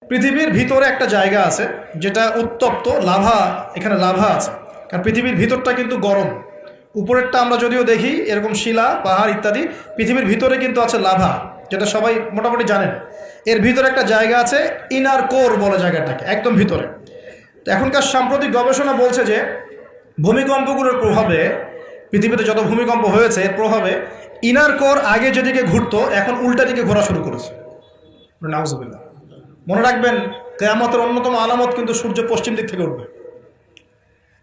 পৃথিবীর ভিতরে একটা জায়গা আছে যেটা উত্তপ্ত লাভা, এখানে লাভা আছে। কারণ পৃথিবীর ভিতরটা কিন্তু গরম, উপরেরটা আমরা যদিও দেখি এরকম শিলা পাহাড় ইত্যাদি, পৃথিবীর ভিতরে কিন্তু আছে লাভা, যেটা সবাই মোটামুটি জানেন। এর ভিতরে একটা জায়গা আছে, ইনার কোর বলে জায়গাটাকে, একদম ভিতরে। তো এখনকার সাম্প্রতিক গবেষণা বলছে যে ভূমিকম্পগুলোর প্রভাবে, পৃথিবীতে যত ভূমিকম্প হয়েছে এর প্রভাবে ইনার কোর আগে যেদিকে ঘুরতো এখন উল্টা দিকে ঘোরা শুরু করেছে। নাউজুবিল্লাহ। মনে রাখবেন, কিয়ামতের অন্যতম আলামত কিন্তু সূর্য পশ্চিম দিক থেকে উঠবে,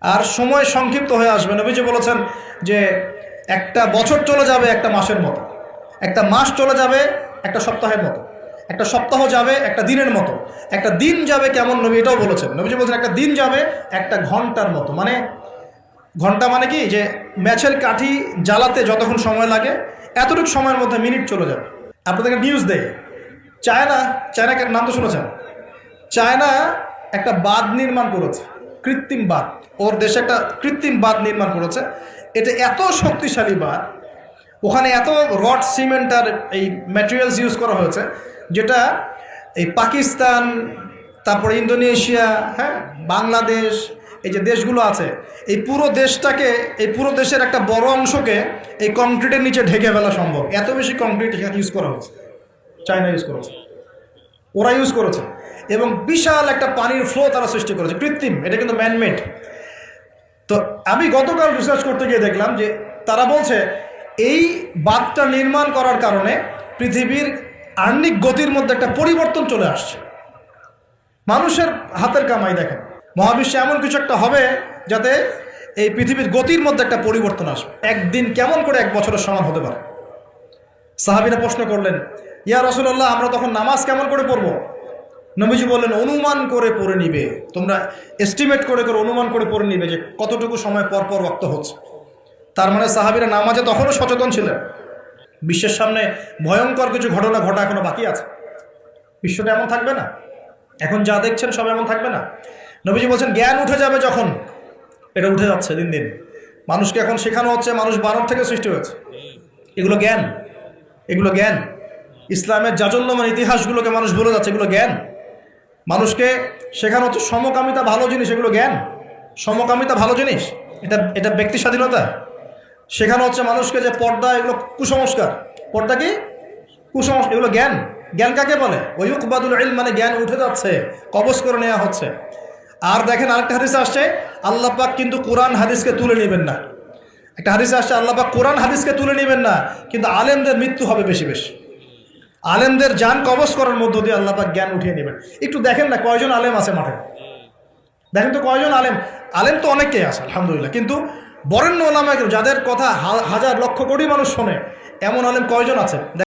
আর সময় সংক্ষিপ্ত হয়ে আসবে। নবীজি বলেছেন যে একটা বছর চলে যাবে একটা মাসের মতো, একটা মাস চলে যাবে একটা সপ্তাহের মতো, একটা সপ্তাহ যাবে একটা দিনের মতো, একটা দিন যাবে কেমন, নবী এটাও বলেছেন। নবীজি বলছেন একটা দিন যাবে একটা ঘন্টার মতো। মানে ঘন্টা মানে কি, যে ম্যাচের কাঠি জ্বালাতে যতক্ষণ সময় লাগে এতটুকু সময়ের মধ্যে মিনিট চলে যাবে। আপনাদেরকে নিউজ দেয়, চায়নাকে নাম তো শুনেছেন। চায়না একটা বাঁধ নির্মাণ করেছে, কৃত্রিম বাঁধ। ওর দেশে একটা কৃত্রিম বাঁধ নির্মাণ করেছে। এটা এত শক্তিশালী বাঁধ, ওখানে এত রড সিমেন্ট আর এই ম্যাটেরিয়ালস ইউজ করা হয়েছে, যেটা এই পাকিস্তান, তারপরে ইন্দোনেশিয়া, হ্যাঁ, বাংলাদেশ, এই যে দেশগুলো আছে, এই পুরো দেশটাকে, এই পুরো দেশের একটা বড় অংশকে এই কংক্রিটের নিচে ঢেকে ফেলা সম্ভব। এত বেশি কংক্রিট এখানে ইউজ করা হয়েছে, চায়না ইউজ করেছে, ওরা ইউজ করেছে। এবং বিশাল একটা পানির ফ্লো তারা সৃষ্টি করেছে, কৃত্রিম, এটা কিন্তু ম্যানমেড। তো আমি গতকাল রিসার্চ করতে গিয়ে দেখলাম যে তারা বলছে এই বাঁধটা নির্মাণ করার কারণে পৃথিবীর আহ্নিক গতির মধ্যে একটা পরিবর্তন চলে আসছে। মানুষের হাতের কামাই। দেখেন, মহাবিশ্বে এমন কিছু একটা হবে যাতে এই পৃথিবীর গতির মধ্যে একটা পরিবর্তন আসবে। একদিন কেমন করে এক বছরের সমান হতে পারে? সাহাবীরা প্রশ্ন করলেন, ইয়া রাসূলুল্লাহ, আমরা তখন নামাজ কেমন করে পড়বো? নবীজি বললেন, অনুমান করে পড়ে নিবে, তোমরা এস্টিমেট করে করে অনুমান করে পড়ে নিবে যে কতটুকু সময় পর পর ওয়াক্ত হচ্ছে। তার মানে সাহাবীরা নামাজে তখনও সচেতন ছিলেন। বিশ্বের সামনে ভয়ঙ্কর কিছু ঘটনা ঘটা এখনো বাকি আছে। বিশ্বটা এমন থাকবে না, এখন যা দেখছেন সব এমন থাকবে না। নবীজি বলছেন জ্ঞান উঠে যাবে যখন, এটা উঠে যাচ্ছে দিন দিন। মানুষকে এখন শেখানো হচ্ছে মানুষ বানর থেকে সৃষ্টি হয়েছে। এগুলো জ্ঞান, এগুলো জ্ঞান। ইসলামের জাজল্যমান ইতিহাসগুলোকে মানুষ ভুলে যাচ্ছে, এগুলো জ্ঞান। মানুষকে শেখানো হচ্ছে সমকামিতা ভালো জিনিস, এগুলো জ্ঞান। সমকামিতা ভালো জিনিস, এটা ব্যক্তি স্বাধীনতা। শেখানো হচ্ছে মানুষকে যে পর্দা এগুলো কুসংস্কার, পর্দা কি কুসংস্কার, এগুলো জ্ঞান। জ্ঞান কাকে বলে? ওয়ুকবাদুল ইলম, মানে জ্ঞান উঠে যাচ্ছে, কবজ করে নেওয়া হচ্ছে। আর দেখেন আরেকটা হাদিসে আসছে, আল্লাহ পাক কিন্তু কোরআন হাদিসকে তুলে নেবেন না। একটা হাদিসে আসছে আল্লাহ পাক কোরআন হাদিসকে তুলে নেবেন না, কিন্তু আলেমদের মৃত্যু হবে বেশি বেশি। আলেমদের জান কবজ করার মধ্য দিয়ে আল্লাহ পাক জ্ঞান উঠিয়ে নেবেন। একটু দেখেন না কয়জন আলেম আছে মাঠে, দেখেন তো কয়জন আলেম। আলেম তো অনেকেই আছে আলহামদুলিল্লাহ, কিন্তু বরেণ্য ওলামা যাদের কথা হাজার লক্ষ কোটি মানুষ শোনে, এমন আলেম কয়জন আছে?